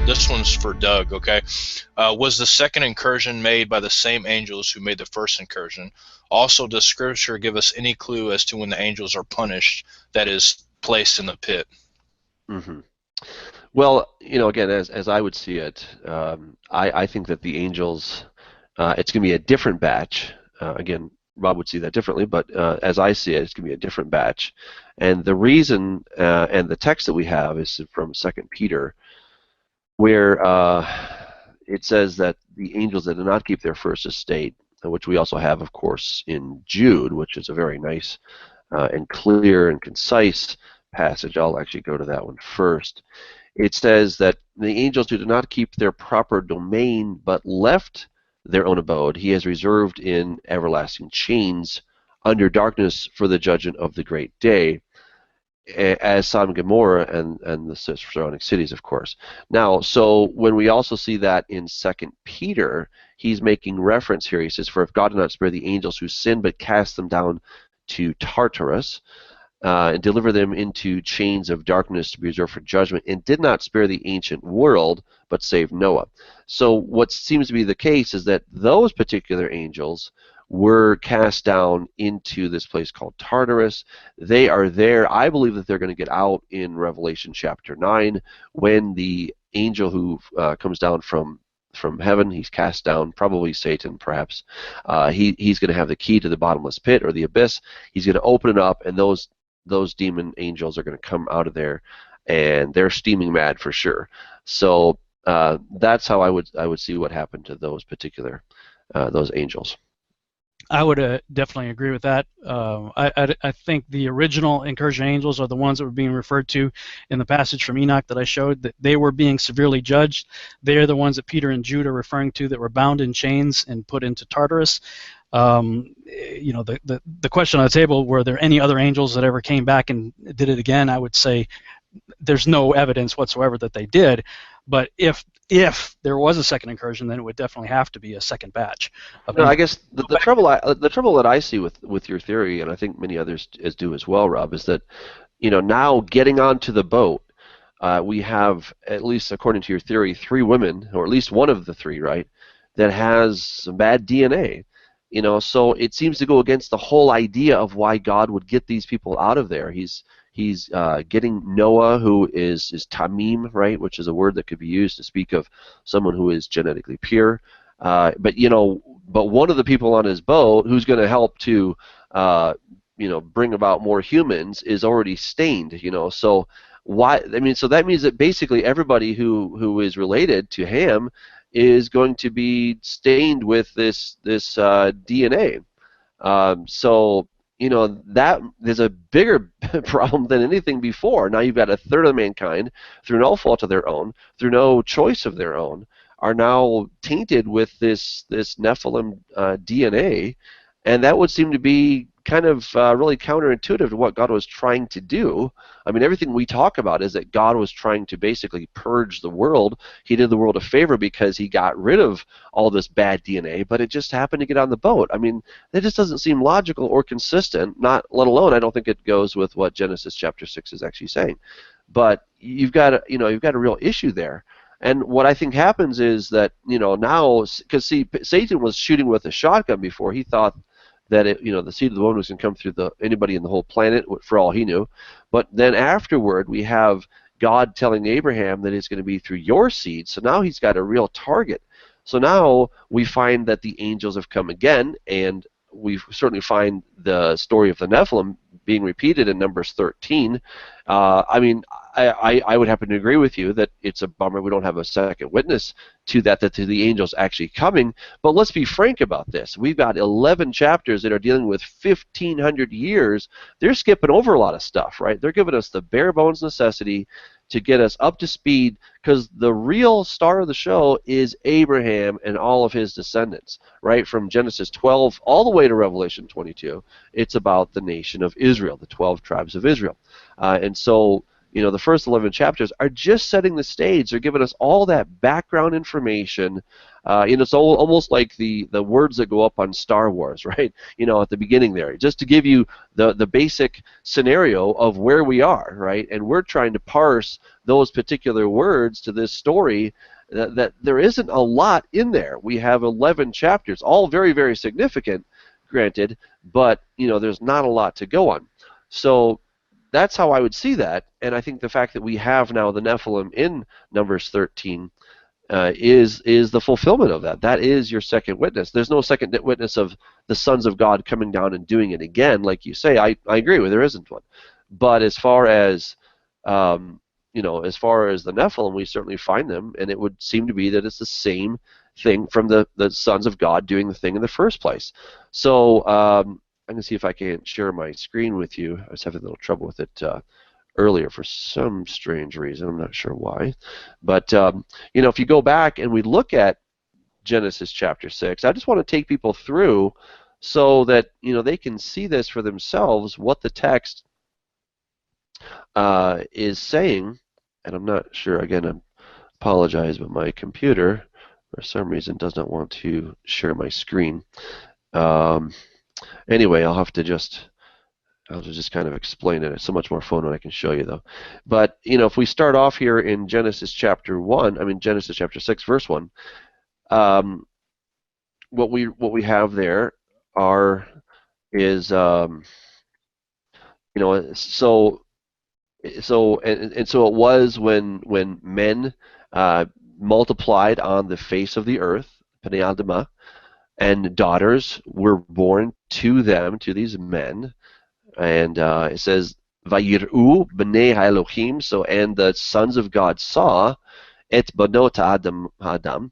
This one's for Doug, okay? Was the second incursion made by the same angels who made the first incursion? Also, does Scripture give us any clue as to when the angels are punished, that is, placed in the pit? Mm-hmm. Well, again, as I would see it, I think that the angels, it's going to be a different batch. Again, Rob would see that differently, but as I see it, it's going to be a different batch. And the reason and the text that we have is from 2 Peter, where it says that the angels that did not keep their first estate, which we also have, of course, in Jude, which is a very nice and clear and concise passage. I'll actually go to that one first. It says that the angels who did not keep their proper domain but left their own abode, he has reserved in everlasting chains under darkness for the judgment of the great day, as Sodom and Gomorrah and the surrounding cities, of course. Now, so when we also see that in 2 Peter, he's making reference here. He says, "For if God did not spare the angels who sinned, but cast them down to Tartarus, and deliver them into chains of darkness to be reserved for judgment, and did not spare the ancient world, but saved Noah." So what seems to be the case is that those particular angels were cast down into this place called Tartarus. They are there. I believe that they're going to get out in Revelation chapter 9 when the angel who comes down from heaven, he's cast down, probably Satan, perhaps. He's going to have the key to the bottomless pit or the abyss. He's going to open it up, and those demon angels are going to come out of there, and they're steaming mad for sure. So that's how I would see what happened to those particular those angels. I would definitely agree with that. I think the original incursion angels are the ones that were being referred to in the passage from Enoch that I showed, that they were being severely judged. They're the ones that Peter and Jude are referring to that were bound in chains and put into Tartarus. The question on the table, were there any other angels that ever came back and did it again? I would say there's no evidence whatsoever that they did. But if there was a second incursion, then it would definitely have to be a second batch. No, I guess the trouble that I see with your theory, and I think many others do as well, Rob, is that now getting onto the boat, we have, at least according to your theory, 3 women, or at least one of the 3, right, that has some bad DNA. So it seems to go against the whole idea of why God would get these people out of there. He's getting Noah, who is tamim, right, which is a word that could be used to speak of someone who is genetically pure. But one of the people on his boat who's going to help to bring about more humans is already stained. So why? I mean, so that means that basically everybody who is related to Ham is going to be stained with this DNA. That there's a bigger problem than anything before. Now you've got a third of mankind, through no fault of their own, through no choice of their own, are now tainted with this Nephilim DNA, and that would seem to be kind of really counterintuitive to what God was trying to do. I mean, everything we talk about is that God was trying to basically purge the world. He did the world a favor because he got rid of all this bad DNA, but it just happened to get on the boat. I mean, that just doesn't seem logical or consistent, not let alone I don't think it goes with what Genesis chapter 6 is actually saying. But you've got a real issue there. And what I think happens is that, now, because see, Satan was shooting with a shotgun before. He thought that the seed of the woman was going to come through anybody in the whole planet, for all he knew. But then afterward, we have God telling Abraham that it's going to be through your seed. So now he's got a real target. So now we find that the angels have come again, and we certainly find the story of the Nephilim being repeated in Numbers 13. I mean, I would happen to agree with you that it's a bummer we don't have a second witness to that to the angels actually coming. But let's be frank about this. We've got 11 chapters that are dealing with 1,500 years. They're skipping over a lot of stuff, right? They're giving us the bare bones necessity to get us up to speed, because the real star of the show is Abraham and all of his descendants, right? From Genesis 12 all the way to Revelation 22, it's about the nation of Israel, the 12 tribes of Israel. And so you know, the first 11 chapters are just setting the stage. They're giving us all that background information. It's almost like the words that go up on Star Wars, right? You know, at the beginning there, just to give you the basic scenario of where we are, right? And we're trying to parse those particular words to this story. That there isn't a lot in there. We have 11 chapters, all very, very significant, granted, but you know, there's not a lot to go on. So that's how I would see that, and I think the fact that we have now the Nephilim in Numbers 13 is the fulfillment of that. That is your second witness. There's no second witness of the sons of God coming down and doing it again, like you say. I agree with, there isn't one. But as far as as far as the Nephilim, we certainly find them, and it would seem to be that it's the same thing from the sons of God doing the thing in the first place. So I'm going to see if I can share my screen with you. I was having a little trouble with it earlier for some strange reason. I'm not sure why. But, if you go back and we look at Genesis chapter 6, I just want to take people through so that, they can see this for themselves, what the text is saying. And I'm not sure, again, I apologize, but my computer, for some reason, does not want to share my screen. Anyway, I'll just kind of explain it. It's so much more fun when I can show you, though. But if we start off here in Genesis chapter 6, verse 1, what we have there is so it was when men multiplied on the face of the earth, Pnei Adamah, and daughters were born to them, to these men. And it says, Vayir'u b'nei ha'Elohim, and the sons of God saw, et banot Adam,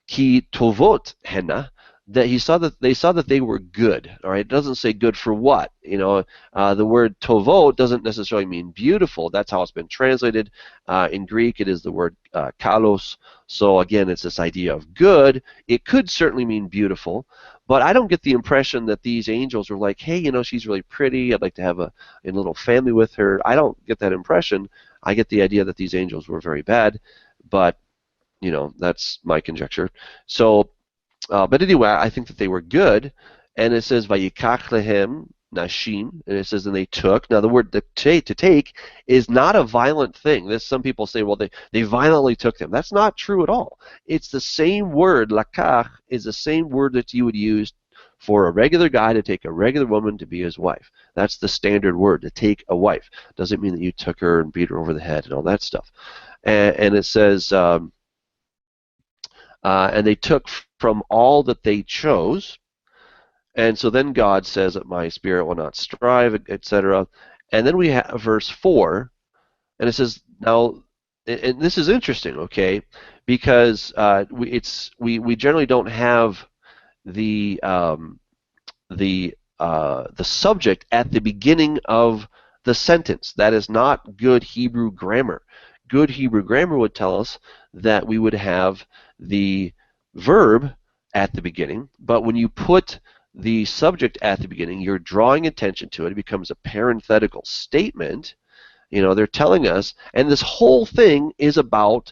ki tovot henna, that they saw that they were good. All right, it doesn't say good for what. The word tovot doesn't necessarily mean beautiful. That's how it's been translated. In Greek, it is the word kalos. So again, it's this idea of good. It could certainly mean beautiful, but I don't get the impression that these angels were like, hey, she's really pretty. I'd like to have a little family with her. I don't get that impression. I get the idea that these angels were very bad, but that's my conjecture. So. But anyway, I think that they were good, and it says Vayikach lehem nashim, and it says and they took. Now the word to take is not a violent thing. Some people say, well, they violently took them. That's not true at all. It's the same word. Lakach is the same word that you would use for a regular guy to take a regular woman to be his wife. That's the standard word, to take a wife. Doesn't mean that you took her and beat her over the head and all that stuff. And it says. And they took from all that they chose, and so then God says that my spirit will not strive, etc. And then we have verse 4, and it says, now, and this is interesting, okay, because we generally don't have the subject at the beginning of the sentence. That is not good Hebrew grammar. Good Hebrew grammar would tell us that we would have the verb at the beginning, but when you put the subject at the beginning, you're drawing attention to it. It becomes a parenthetical statement. They're telling us, and this whole thing is about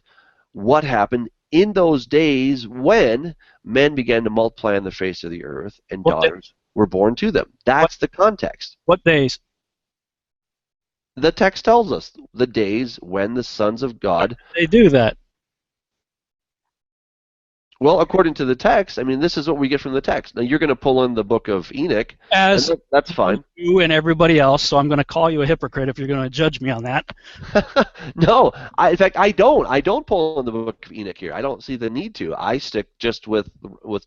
what happened in those days when men began to multiply on the face of the earth and daughters were born to them. That's the context. What days? The text tells us the days when the sons of God. They do that. Well, according to the text, this is what we get from the text. Now, you're going to pull in the book of Enoch. As that's fine. You and everybody else, so I'm going to call you a hypocrite if you're going to judge me on that. No, in fact, I don't. I don't pull in the book of Enoch here. I don't see the need to. I stick just with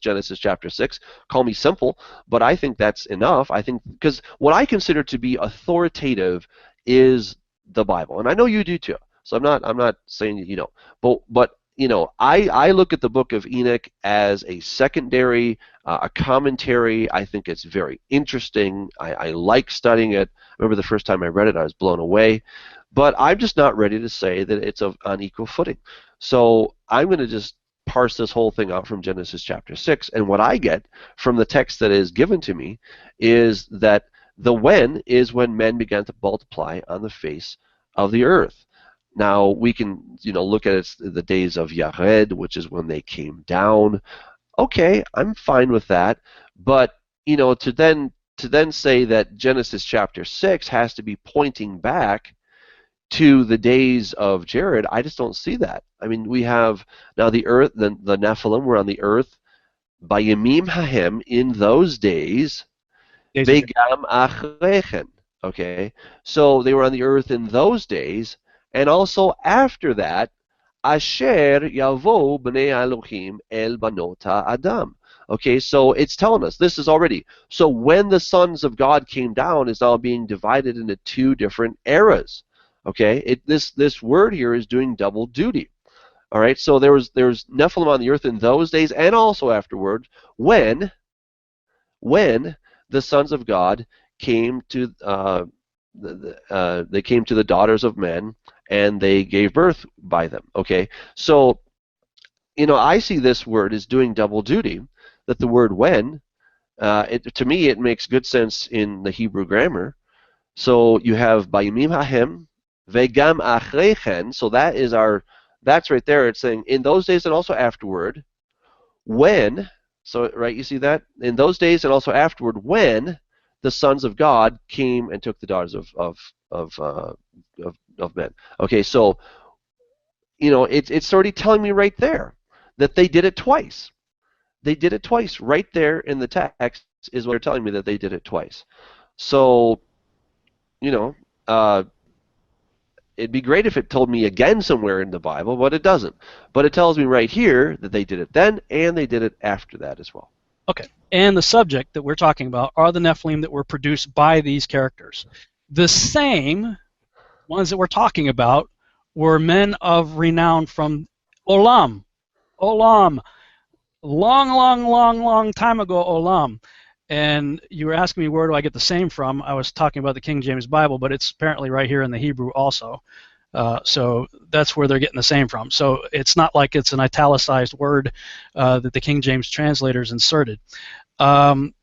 Genesis chapter 6. Call me simple, but I think that's enough. I think because what I consider to be authoritative is the Bible, and I know you do too. So I'm not saying that you don't. But I look at the book of Enoch as a secondary, a commentary. I think it's very interesting. I like studying it. I remember the first time I read it, I was blown away. But I'm just not ready to say that it's on equal footing. So I'm going to just parse this whole thing out from Genesis chapter 6. And what I get from the text that is given to me is that the when is when men began to multiply on the face of the earth. Now we can, look at it, the days of Yared, which is when they came down. Okay, I'm fine with that, but to then say that Genesis chapter 6 has to be pointing back to the days of Jared, I just don't see that. I mean, we have now the earth, the Nephilim were on the earth by Yamim Hahem in those days, Vegam Achrechen. Okay, so they were on the earth in those days, and also after that, Asher Yavo Bnei Elohim El Banota Adam. Okay, so it's telling us this is already. So when the sons of God came down is now being divided into two different eras. Okay, this word here is doing double duty. All right, so there's Nephilim on the earth in those days and also afterwards when the sons of God came to they came to the daughters of men and they gave birth by them. Okay, so I see this word as doing double duty. That the word when, to me, it makes good sense in the Hebrew grammar. So you have Bayimim Hahem, Vegam Achrechen. So that's right there. It's saying in those days and also afterward, when. So right, you see that in those days and also afterward, when the sons of God came and took the daughters of men. Okay, so it's already telling me right there that they did it twice. They did it twice. Right there in the text is what they're telling me, that they did it twice. So, it'd be great if it told me again somewhere in the Bible, but it doesn't. But it tells me right here that they did it then and they did it after that as well. Okay. And the subject that we're talking about are the Nephilim that were produced by these characters. The same ones that we're talking about were men of renown from Olam. Long time ago, Olam. And you were asking me where do I get the same from. I was talking about the King James Bible, but it's apparently right here in the Hebrew also. So that's where they're getting the same from. So it's not like it's an italicized word that the King James translators inserted. The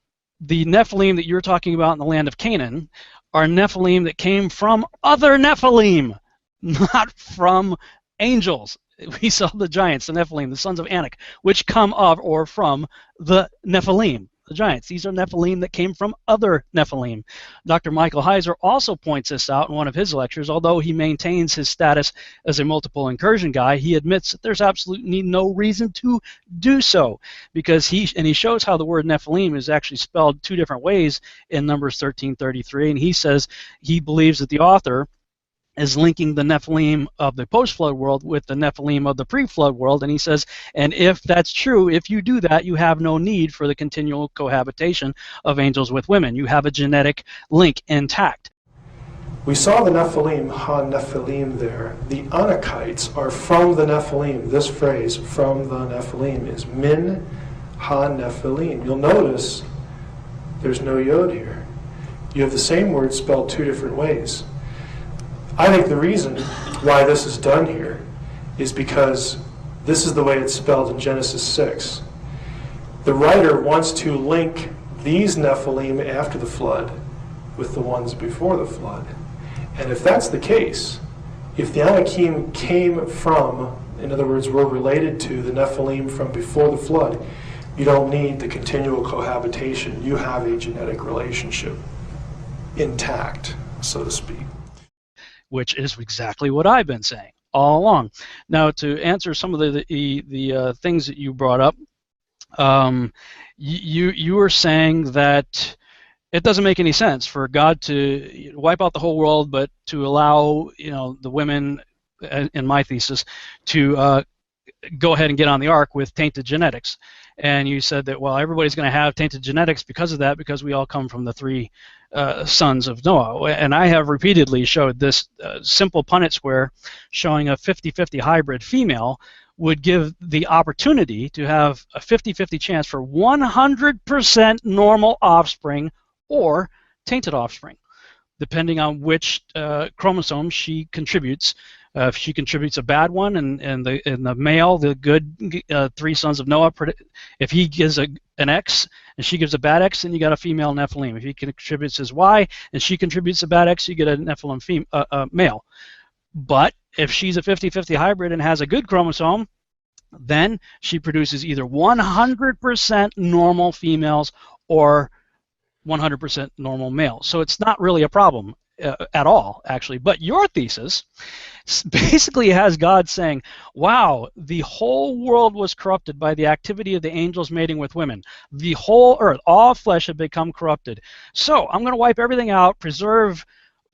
Nephilim that you're talking about in the land of Canaan are Nephilim that came from other Nephilim, not from angels. We saw the giants, the Nephilim, the sons of Anak, which come of or from the Nephilim, the giants. These are Nephilim that came from other Nephilim. Dr. Michael Heiser also points this out in one of his lectures. Although he maintains his status as a multiple incursion guy, he admits that there's absolutely no reason to do so, because he shows how the word Nephilim is actually spelled two different ways in Numbers 13:33, and he says he believes that the author is linking the Nephilim of the post-flood world with the Nephilim of the pre-flood world, and he says, and if that's true, if you do that, you have no need for the continual cohabitation of angels with women. You have a genetic link intact. We saw the Nephilim, ha-Nephilim there. The Anakites are from the Nephilim. This phrase, from the Nephilim, is min ha-Nephilim. You'll notice there's no yod here. You have the same word spelled two different ways. I think the reason why this is done here is because this is the way it's spelled in Genesis 6. The writer wants to link these Nephilim after the flood with the ones before the flood. And if that's the case, if the Anakim came from, in other words, were related to the Nephilim from before the flood, you don't need the continual cohabitation. You have a genetic relationship intact, so to speak. Which is exactly what I've been saying all along. Now, to answer some of the things that you brought up, you were saying that it doesn't make any sense for God to wipe out the whole world, but to allow the women, in my thesis, to go ahead and get on the ark with tainted genetics. And you said that, well, everybody's going to have tainted genetics because of that, because we all come from the three sons of Noah. And I have repeatedly showed this simple Punnett square showing a 50-50 hybrid female would give the opportunity to have a 50-50 chance for 100% normal offspring or tainted offspring, depending on which chromosome she contributes. If she contributes a bad one, and the male, the good three sons of Noah, if he gives an X and she gives a bad X, then you got a female Nephilim. If he contributes his Y and she contributes a bad X, you get a Nephilim male. But if she's a 50-50 hybrid and has a good chromosome, then she produces either 100% normal females or 100% normal males. So it's not really a problem at all, actually. But your thesis basically has God saying, wow, the whole world was corrupted by the activity of the angels mating with women. The whole earth, all flesh had become corrupted. So I'm going to wipe everything out, preserve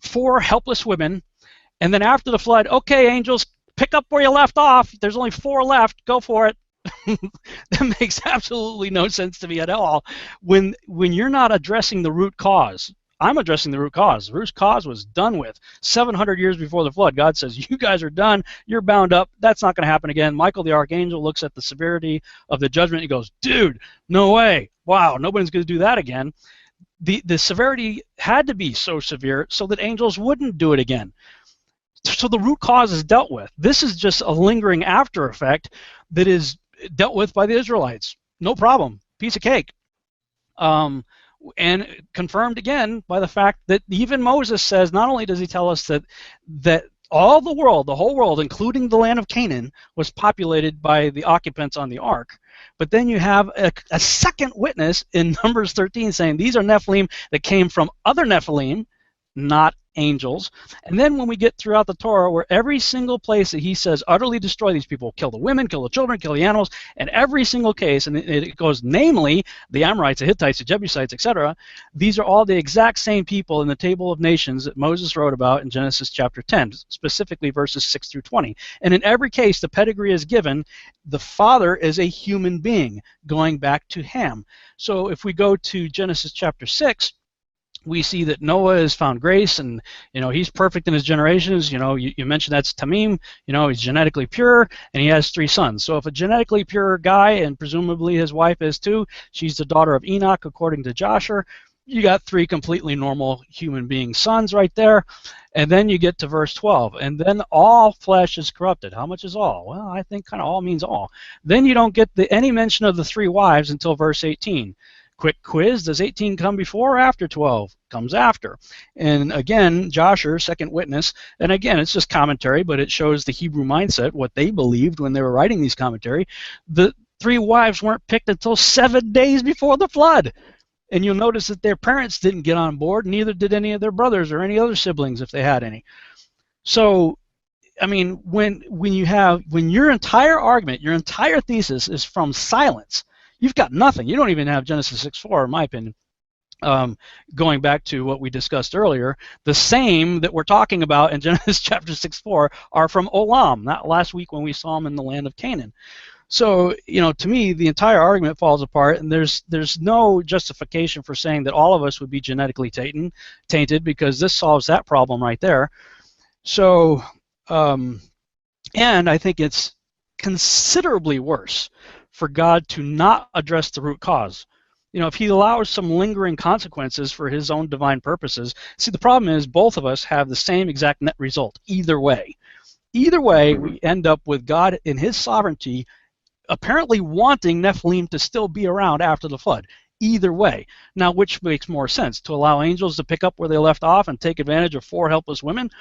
4 helpless women, and then after the flood, okay, angels, pick up where you left off. There's only 4 left. Go for it. That makes absolutely no sense to me at all. When you're not addressing the root cause, I'm addressing the root cause. The root cause was done with 700 years before the flood. God says, you guys are done. You're bound up. That's not going to happen again. Michael the archangel looks at the severity of the judgment. He goes, dude, no way. Wow, nobody's going to do that again. The severity had to be so severe so that angels wouldn't do it again. So the root cause is dealt with. This is just a lingering after effect that is dealt with by the Israelites. No problem. Piece of cake. And confirmed again by the fact that even Moses says, not only does he tell us that all the world, the whole world, including the land of Canaan, was populated by the occupants on the ark, but then you have a second witness in Numbers 13 saying these are Nephilim that came from other Nephilim, not angels. And then when we get throughout the Torah, where every single place that he says utterly destroy these people, kill the women, kill the children, kill the animals, and every single case, and it goes namely the Amorites, the Hittites, the Jebusites, etc., these are all the exact same people in the table of nations that Moses wrote about in Genesis chapter 10, specifically verses 6 through 20. And in every case, the pedigree is given. The father is a human being, going back to Ham. So if we go to Genesis chapter 6, we see that Noah has found grace, and he's perfect in his generations. You mentioned that's Tamim. He's genetically pure, and he has 3 sons. So if a genetically pure guy, and presumably his wife is too, she's the daughter of Enoch according to Joshua. You got 3 completely normal human being sons right there. And then you get to verse 12, and then all flesh is corrupted. How much is all? Well, I think kind of all means all. Then you don't get any mention of the 3 wives until verse 18. Quick quiz, does 18 come before or after 12? Comes after. And again, Joshua, second witness, and again, it's just commentary, but it shows the Hebrew mindset, what they believed when they were writing these commentary. The 3 wives weren't picked until 7 days before the flood. And you'll notice that their parents didn't get on board, neither did any of their brothers or any other siblings if they had any. So, I mean, when your entire argument, your entire thesis is from silence, you've got nothing. You don't even have Genesis 6:4, in my opinion. Going back to what we discussed earlier, the same that we're talking about in Genesis chapter 6:4 are from Olam, not last week when we saw them in the land of Canaan. So, to me, the entire argument falls apart, and there's no justification for saying that all of us would be genetically tainted, because this solves that problem right there. So, and I think it's considerably worse for God to not address the root cause. If he allows some lingering consequences for his own divine purposes, see, the problem is both of us have the same exact net result either way. Either way, we end up with God in his sovereignty apparently wanting Nephilim to still be around after the flood. Either way. Now, which makes more sense? To allow angels to pick up where they left off and take advantage of 4 helpless women?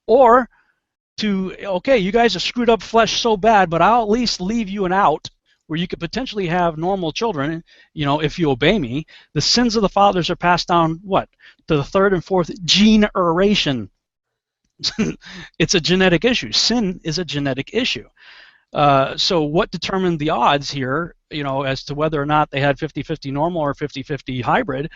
Or to, okay, you guys have screwed up flesh so bad, but I'll at least leave you an out where you could potentially have normal children, if you obey me. The sins of the fathers are passed down, what? To the 3rd and 4th generation. It's a genetic issue. Sin is a genetic issue. So what determined the odds here, as to whether or not they had 50-50 normal or 50-50 hybrid,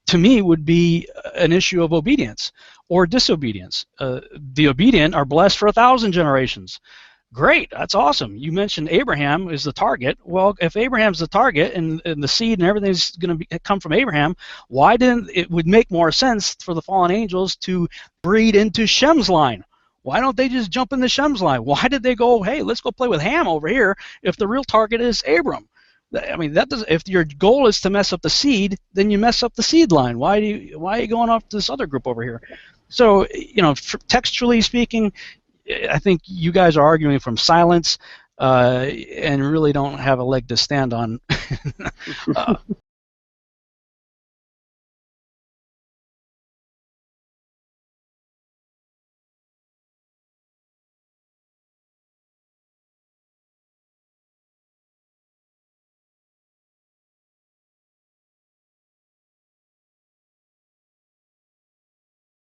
to me would be an issue of obedience or disobedience. The obedient are blessed for 1,000 generations. Great, that's awesome. You mentioned Abraham is the target. Well, if Abraham's the target and the seed and everything's going to come from Abraham, why didn't it would make more sense for the fallen angels to breed into Shem's line? Why don't they just jump in the Shem's line? Why did they go, hey, let's go play with Ham over here if the real target is Abram? I mean, that does. If your goal is to mess up the seed, then you mess up the seed line. Why are you going off to this other group over here? So, textually speaking, I think you guys are arguing from silence and really don't have a leg to stand on.